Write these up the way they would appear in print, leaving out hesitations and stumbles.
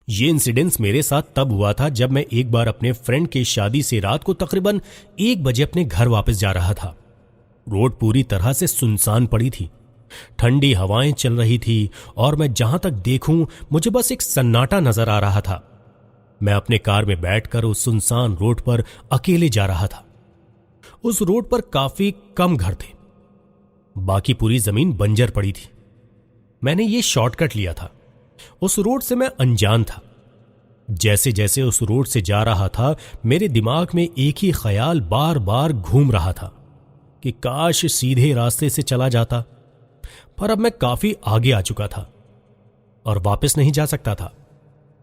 ये इंसिडेंस मेरे साथ तब हुआ था जब मैं एक बार अपने फ्रेंड की शादी से रात को तकरीबन 1 बजे अपने घर वापस जा रहा था। रोड पूरी तरह से सुनसान पड़ी थी, ठंडी हवाएं चल रही थी और मैं जहां तक देखूं मुझे बस एक सन्नाटा नजर आ रहा था। मैं अपने कार में बैठकर उस सुनसान रोड पर अकेले जा रहा था। उस रोड पर काफी कम घर थे, बाकी पूरी जमीन बंजर पड़ी थी। मैंने ये शॉर्टकट लिया था। उस रोड से मैं अनजान था। जैसे जैसे उस रोड से जा रहा था मेरे दिमाग में एक ही ख्याल बार बार घूम रहा था कि काश सीधे रास्ते से चला जाता, पर अब मैं काफी आगे आ चुका था और वापस नहीं जा सकता था।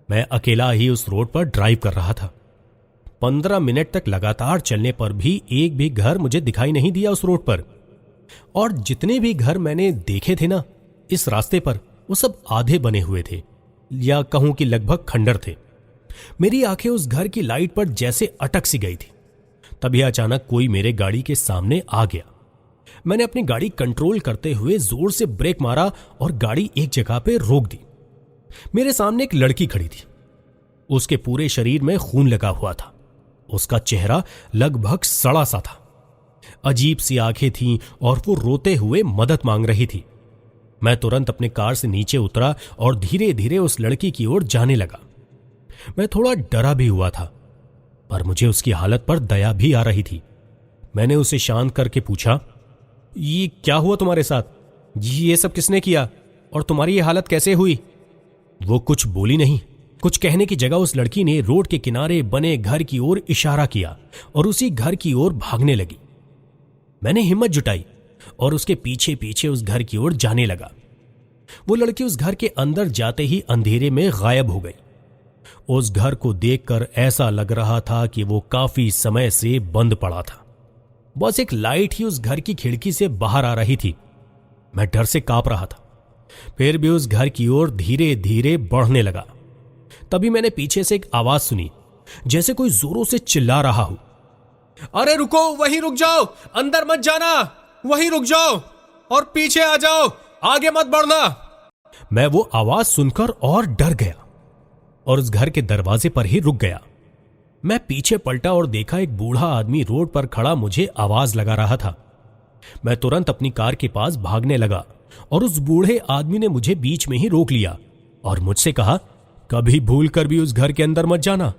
मैं अकेला ही उस रोड पर ड्राइव कर रहा था। 15 मिनट तक लगातार चलने पर भी एक भी घर मुझे दिखाई नहीं दिया उस रोड पर, और जितने भी घर मैंने देखे थे ना इस रास्ते पर, वो सब आधे बने हुए थे, या कहूं कि लगभग खंडर थे। मेरी आंखें उस घर की लाइट पर जैसे अटक सी गई थी। तभी अचानक कोई मेरे गाड़ी के सामने आ गया। मैंने अपनी गाड़ी कंट्रोल करते हुए जोर से ब्रेक मारा और गाड़ी एक जगह पे रोक दी। मेरे सामने एक लड़की खड़ी थी। उसके पूरे शरीर में खून लगा हुआ था। उसका चेहरा लगभग सड़ा सा था। अजीब सी आंखें थीं और वो रोते हुए मदद मांग रही थी। मैं तुरंत अपने कार से नीचे उतरा और धीरे धीरे उस लड़की की ओर जाने लगा। मैं थोड़ा डरा भी हुआ था, पर मुझे उसकी हालत पर दया भी आ रही थी। मैंने उसे शांत करके पूछा, ये क्या हुआ तुम्हारे साथ? ये सब किसने किया और तुम्हारी ये हालत कैसे हुई? वो कुछ बोली नहीं। कुछ कहने की जगह उस लड़की ने रोड के किनारे बने घर की ओर इशारा किया और उसी घर की ओर भागने लगी। मैंने हिम्मत जुटाई और उसके पीछे पीछे उस घर की ओर जाने लगा। वो लड़की उस घर के अंदर जाते ही अंधेरे में गायब हो गई। उस घर को देखकर ऐसा लग रहा था कि वो काफी समय से बंद पड़ा था। बस एक लाइट ही उस घर की खिड़की से बाहर आ रही थी। मैं डर से कांप रहा था, फिर भी उस घर की ओर धीरे धीरे बढ़ने लगा। तभी मैंने पीछे से एक आवाज सुनी, जैसे कोई जोरों से चिल्ला रहा हो, अरे रुको, वहीं रुक जाओ, अंदर मत जाना, वहीं रुक जाओ और पीछे आ जाओ, आगे मत बढ़ना। मैं वो आवाज सुनकर और डर गया और उस घर के दरवाजे पर ही रुक गया। मैं पीछे पलटा और देखा एक बूढ़ा आदमी रोड पर खड़ा मुझे आवाज लगा रहा था। मैं तुरंत अपनी कार के पास भागने लगा और उस बूढ़े आदमी ने मुझे बीच में ही रोक लिया और मुझसे कहा, कभी भूल कर भी उस घर के अंदर मत जाना।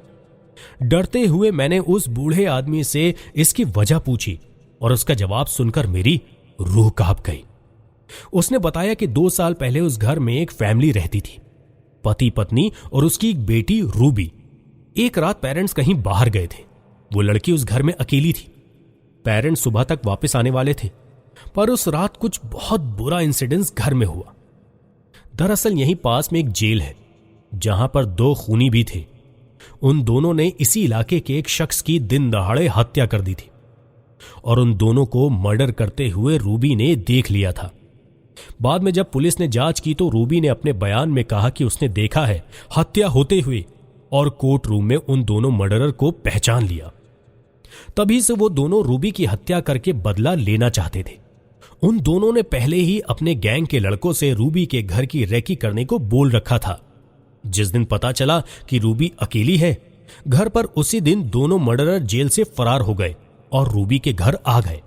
डरते हुए मैंने उस बूढ़े आदमी से इसकी वजह पूछी और उसका जवाब सुनकर मेरी रूह कांप गई। उसने बताया कि 2 साल पहले उस घर में एक फैमिली रहती थी, पति पत्नी और उसकी एक बेटी रूबी। एक रात पेरेंट्स कहीं बाहर गए थे। वो लड़की उस घर में अकेली थी। पेरेंट्स सुबह तक वापस आने वाले थे, पर उस रात कुछ बहुत बुरा इंसिडेंस घर में हुआ। दरअसल यहीं पास में एक जेल है जहां पर 2 खूनी भी थे। उन दोनों ने इसी इलाके के एक शख्स की दिन दहाड़े हत्या कर दी थी और उन दोनों को मर्डर करते हुए रूबी ने देख लिया था। बाद में जब पुलिस ने जांच की तो रूबी ने अपने बयान में कहा कि उसने देखा है हत्या होते हुए और कोर्ट रूम में उन दोनों मर्डरर को पहचान लिया। तभी से वो दोनों रूबी की हत्या करके बदला लेना चाहते थे। उन दोनों ने पहले ही अपने गैंग के लड़कों से रूबी के घर की रेकी करने को बोल रखा था। जिस दिन पता चला कि रूबी अकेली है घर पर, उसी दिन दोनों मर्डरर जेल से फरार हो गए और रूबी के घर आ गए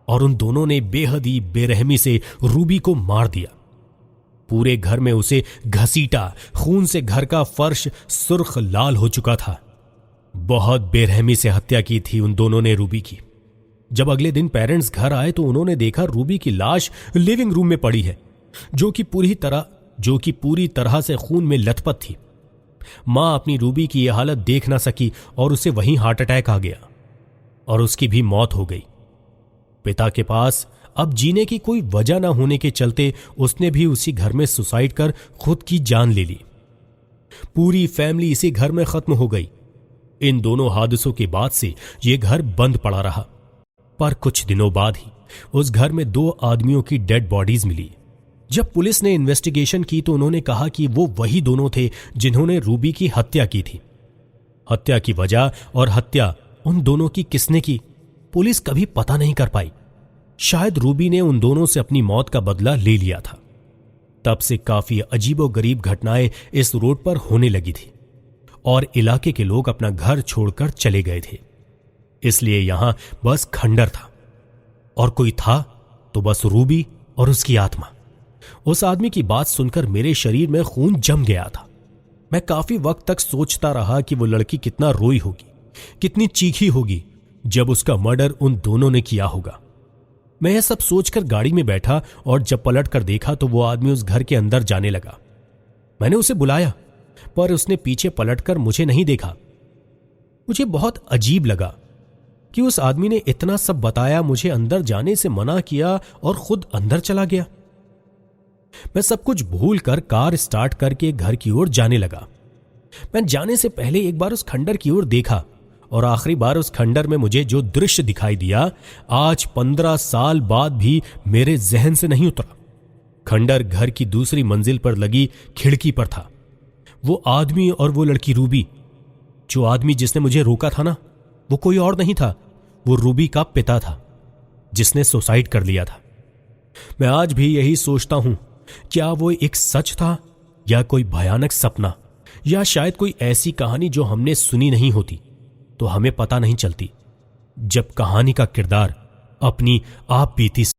और उन दोनों ने बेहद ही बेरहमी से रूबी को मार दिया। पूरे घर में उसे घसीटा, खून से घर का फर्श सुर्ख लाल हो चुका था। बहुत बेरहमी से हत्या की थी उन दोनों ने रूबी की। जब अगले दिन पेरेंट्स घर आए तो उन्होंने देखा रूबी की लाश लिविंग रूम में पड़ी है, जो कि पूरी तरह से खून में लथपथ थी। मां अपनी रूबी की यह हालत देख ना सकी और उसे वहीं हार्ट अटैक आ गया और उसकी भी मौत हो गई। पिता के पास अब जीने की कोई वजह न होने के चलते उसने भी उसी घर में सुसाइड कर खुद की जान ले ली। पूरी फैमिली इसी घर में खत्म हो गई। इन दोनों हादसों के बाद से यह घर बंद पड़ा रहा, पर कुछ दिनों बाद ही उस घर में 2 आदमियों की डेड बॉडीज मिली। जब पुलिस ने इन्वेस्टिगेशन की तो उन्होंने कहा कि वो वही दोनों थे जिन्होंने रूबी की हत्या की थी। हत्या की वजह और हत्या उन दोनों की किसने की, पुलिस कभी पता नहीं कर पाई। शायद रूबी ने उन दोनों से अपनी मौत का बदला ले लिया था। तब से काफी अजीबोगरीब घटनाएं इस रोड पर होने लगी थी और इलाके के लोग अपना घर छोड़कर चले गए थे। इसलिए यहां बस खंडर था, और कोई था तो बस रूबी और उसकी आत्मा। उस आदमी की बात सुनकर मेरे शरीर में खून जम गया था। मैं काफी वक्त तक सोचता रहा कि वो लड़की कितना रोई होगी, कितनी चीखी होगी जब उसका मर्डर उन दोनों ने किया होगा। मैं यह सब सोचकर गाड़ी में बैठा और जब पलट कर देखा तो वो आदमी उस घर के अंदर जाने लगा। मैंने उसे बुलाया, पर उसने पीछे पलटकर मुझे नहीं देखा। मुझे बहुत अजीब लगा कि उस आदमी ने इतना सब बताया, मुझे अंदर जाने से मना किया और खुद अंदर चला गया। मैं सब कुछ भूलकर कार स्टार्ट करके घर की ओर जाने लगा। मैं जाने से पहले एक बार उस खंडर की ओर देखा, और आखिरी बार उस खंडर में मुझे जो दृश्य दिखाई दिया आज 15 साल बाद भी मेरे जहन से नहीं उतरा। खंडर घर की दूसरी मंजिल पर लगी खिड़की पर था। वो आदमी और वो लड़की रूबी, जो आदमी जिसने मुझे रोका था ना, वो कोई और नहीं था, वो रूबी का पिता था जिसने सुसाइड कर लिया था। मैं आज भी यही सोचता हूं, क्या वो एक सच था या कोई भयानक सपना, या शायद कोई ऐसी कहानी जो हमने सुनी नहीं होती तो हमें पता नहीं चलती, जब कहानी का किरदार अपनी आप बीती